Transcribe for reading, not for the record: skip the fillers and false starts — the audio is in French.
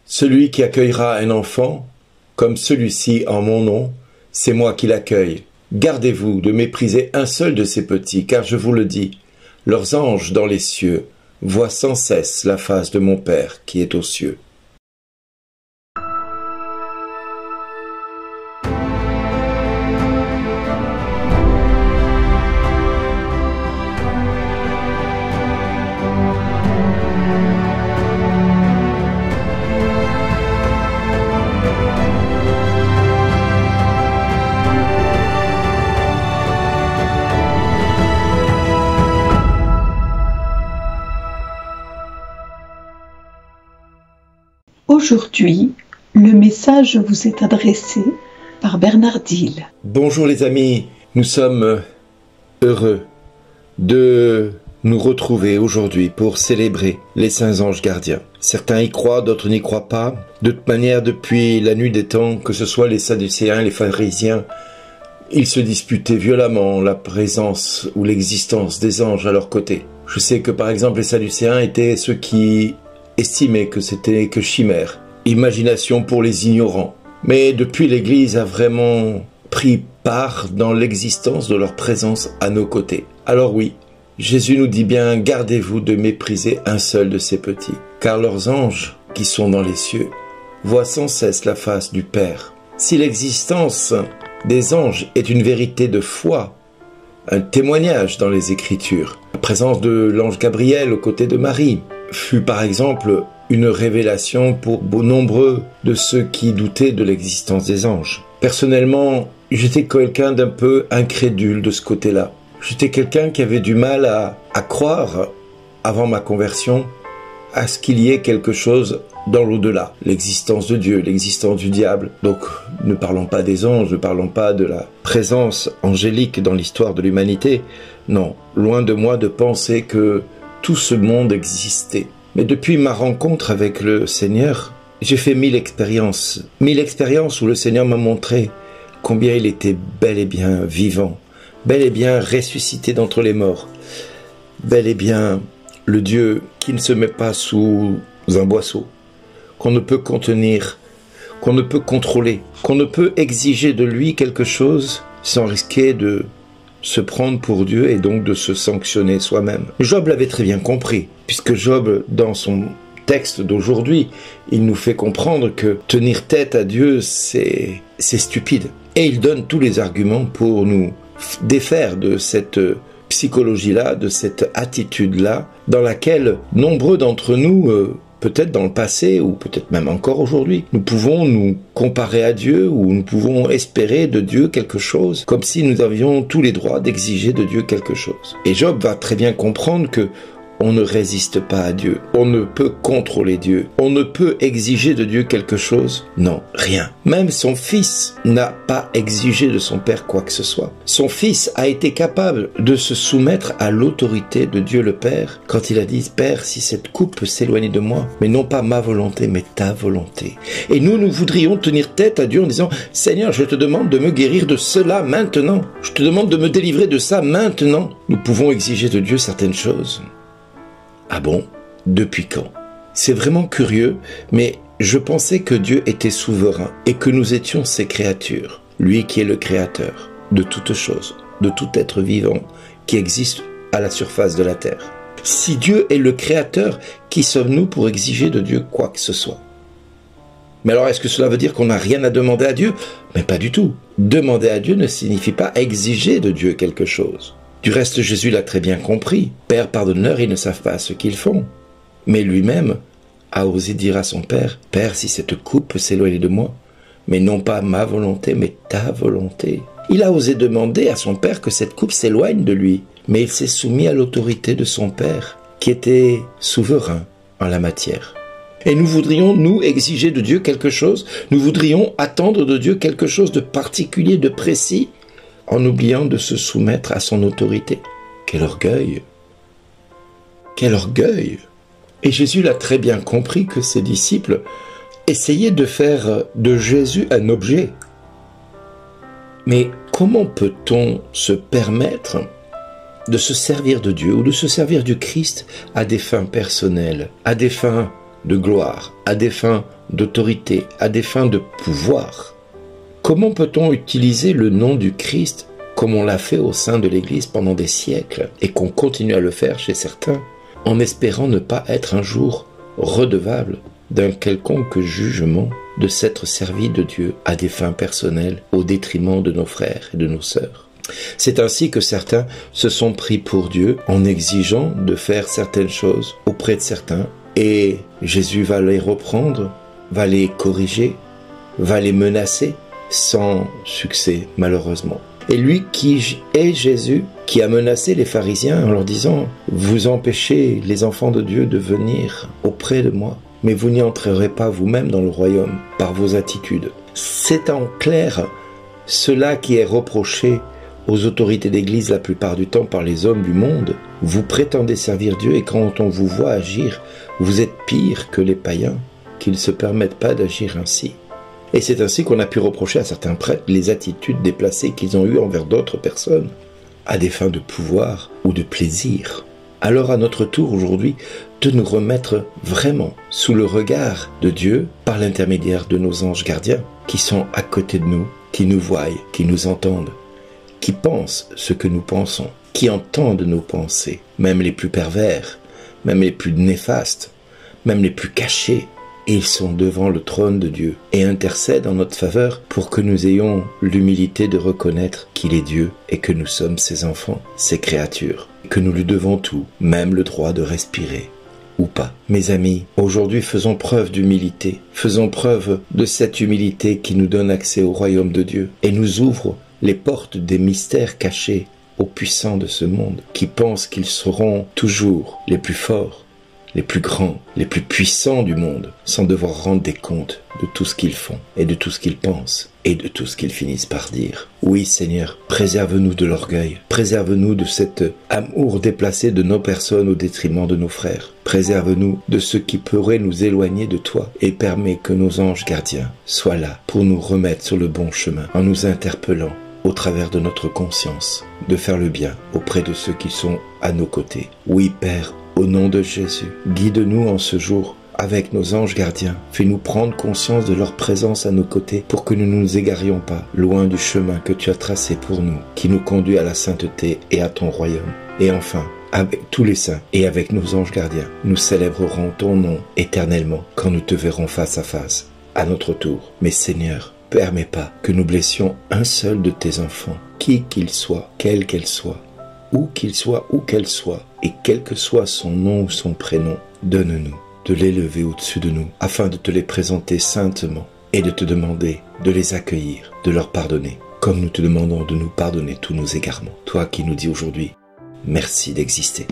Celui qui accueillera un enfant, comme celui-ci en mon nom, c'est moi qui l'accueille. Gardez-vous de mépriser un seul de ces petits, car je vous le dis, leurs anges dans les cieux voient sans cesse la face de mon Père qui est aux cieux. Aujourd'hui, le message vous est adressé par Bernard Dille. Bonjour les amis, nous sommes heureux de nous retrouver aujourd'hui pour célébrer les saints anges gardiens. Certains y croient, d'autres n'y croient pas. De toute manière, depuis la nuit des temps, que ce soit les Sadducéens, les pharisiens, ils se disputaient violemment la présence ou l'existence des anges à leur côté. Je sais que par exemple les Sadducéens étaient ceux qui estimaient que c'était que chimère, imagination pour les ignorants. Mais depuis l'Église a vraiment pris part dans l'existence de leur présence à nos côtés. Alors oui, Jésus nous dit bien, gardez-vous de mépriser un seul de ces petits, car leurs anges, qui sont dans les cieux, voient sans cesse la face du Père. Si l'existence des anges est une vérité de foi, un témoignage dans les Écritures, la présence de l'ange Gabriel aux côtés de Marie fut par exemple une révélation pour nombreux de ceux qui doutaient de l'existence des anges. Personnellement, j'étais quelqu'un d'un peu incrédule de ce côté-là. J'étais quelqu'un qui avait du mal à croire, avant ma conversion, à ce qu'il y ait quelque chose dans l'au-delà. L'existence de Dieu, l'existence du diable. Donc, ne parlons pas des anges, ne parlons pas de la présence angélique dans l'histoire de l'humanité. Non, loin de moi de penser que tout ce monde existait. Mais depuis ma rencontre avec le Seigneur, j'ai fait 1000 expériences. 1000 expériences où le Seigneur m'a montré combien il était bel et bien vivant, bel et bien ressuscité d'entre les morts, bel et bien le Dieu qui ne se met pas sous un boisseau, qu'on ne peut contenir, qu'on ne peut contrôler, qu'on ne peut exiger de lui quelque chose sans risquer de se prendre pour Dieu et donc de se sanctionner soi-même. Job l'avait très bien compris, puisque Job, dans son texte d'aujourd'hui, il nous fait comprendre que tenir tête à Dieu, c'est stupide. Et il donne tous les arguments pour nous défaire de cette psychologie-là, de cette attitude-là, dans laquelle nombreux d'entre nous, peut-être dans le passé ou peut-être même encore aujourd'hui, nous pouvons nous comparer à Dieu ou nous pouvons espérer de Dieu quelque chose, comme si nous avions tous les droits d'exiger de Dieu quelque chose. Et Job va très bien comprendre que on ne résiste pas à Dieu, on ne peut contrôler Dieu, on ne peut exiger de Dieu quelque chose, non, rien. Même son fils n'a pas exigé de son père quoi que ce soit. Son fils a été capable de se soumettre à l'autorité de Dieu le Père quand il a dit « Père, si cette coupe peut s'éloigner de moi, mais non pas ma volonté, mais ta volonté. » Et nous voudrions tenir tête à Dieu en disant « Seigneur, je te demande de me guérir de cela maintenant. Je te demande de me délivrer de ça maintenant. » Nous pouvons exiger de Dieu certaines choses. Ah bon? Depuis quand? C'est vraiment curieux, mais je pensais que Dieu était souverain et que nous étions ses créatures. Lui qui est le créateur de toutes choses, de tout être vivant qui existe à la surface de la terre. Si Dieu est le créateur, qui sommes-nous pour exiger de Dieu quoi que ce soit? Mais alors, est-ce que cela veut dire qu'on n'a rien à demander à Dieu? Mais pas du tout. Demander à Dieu ne signifie pas exiger de Dieu quelque chose. Du reste, Jésus l'a très bien compris. Père, pardonne-leur, ils ne savent pas ce qu'ils font. Mais lui-même a osé dire à son Père, « Père, si cette coupe peut s'éloigner de moi, mais non pas ma volonté, mais ta volonté. » Il a osé demander à son Père que cette coupe s'éloigne de lui, mais il s'est soumis à l'autorité de son Père, qui était souverain en la matière. Et nous voudrions, nous, exiger de Dieu quelque chose, nous voudrions attendre de Dieu quelque chose de particulier, de précis, en oubliant de se soumettre à son autorité. Quel orgueil! Quel orgueil! Et Jésus l'a très bien compris que ses disciples essayaient de faire de Jésus un objet. Mais comment peut-on se permettre de se servir de Dieu ou de se servir du Christ à des fins personnelles, à des fins de gloire, à des fins d'autorité, à des fins de pouvoir. Comment peut-on utiliser le nom du Christ comme on l'a fait au sein de l'Église pendant des siècles et qu'on continue à le faire chez certains, en espérant ne pas être un jour redevable d'un quelconque jugement de s'être servi de Dieu à des fins personnelles au détriment de nos frères et de nos sœurs? C'est ainsi que certains se sont pris pour Dieu en exigeant de faire certaines choses auprès de certains, et Jésus va les reprendre, va les corriger, va les menacer, sans succès malheureusement. Et lui qui est Jésus, qui a menacé les pharisiens en leur disant « Vous empêchez les enfants de Dieu de venir auprès de moi, mais vous n'y entrerez pas vous-même dans le royaume par vos attitudes. » C'est en clair cela qui est reproché aux autorités d'église la plupart du temps par les hommes du monde. Vous prétendez servir Dieu et quand on vous voit agir, vous êtes pire que les païens qui ne se permettent pas d'agir ainsi. Et c'est ainsi qu'on a pu reprocher à certains prêtres les attitudes déplacées qu'ils ont eues envers d'autres personnes, à des fins de pouvoir ou de plaisir. Alors à notre tour aujourd'hui de nous remettre vraiment sous le regard de Dieu par l'intermédiaire de nos anges gardiens qui sont à côté de nous, qui nous voient, qui nous entendent, qui pensent ce que nous pensons, qui entendent nos pensées, même les plus pervers, même les plus néfastes, même les plus cachés. Ils sont devant le trône de Dieu et intercèdent en notre faveur pour que nous ayons l'humilité de reconnaître qu'il est Dieu et que nous sommes ses enfants, ses créatures, que nous lui devons tout, même le droit de respirer ou pas. Mes amis, aujourd'hui faisons preuve d'humilité, faisons preuve de cette humilité qui nous donne accès au royaume de Dieu et nous ouvre les portes des mystères cachés aux puissants de ce monde qui pensent qu'ils seront toujours les plus forts, les plus grands, les plus puissants du monde, sans devoir rendre des comptes de tout ce qu'ils font, et de tout ce qu'ils pensent, et de tout ce qu'ils finissent par dire. Oui, Seigneur, préserve-nous de l'orgueil, préserve-nous de cet amour déplacé de nos personnes au détriment de nos frères. Préserve-nous de ce qui pourrait nous éloigner de toi, et permets que nos anges gardiens soient là pour nous remettre sur le bon chemin, en nous interpellant au travers de notre conscience, de faire le bien auprès de ceux qui sont à nos côtés. Oui, Père, au nom de Jésus, guide-nous en ce jour avec nos anges gardiens. Fais-nous prendre conscience de leur présence à nos côtés pour que nous ne nous égarions pas loin du chemin que tu as tracé pour nous, qui nous conduit à la sainteté et à ton royaume. Et enfin, avec tous les saints et avec nos anges gardiens, nous célébrerons ton nom éternellement quand nous te verrons face à face, à notre tour. Mais Seigneur, permets pas que nous blessions un seul de tes enfants, qui qu'il soit, quel qu'elle soit, où qu'il soit, où qu'elle soit, et quel que soit son nom ou son prénom, donne-nous de l'élever au-dessus de nous, afin de te les présenter saintement et de te demander de les accueillir, de leur pardonner, comme nous te demandons de nous pardonner tous nos égarements. Toi qui nous dis aujourd'hui, merci d'exister.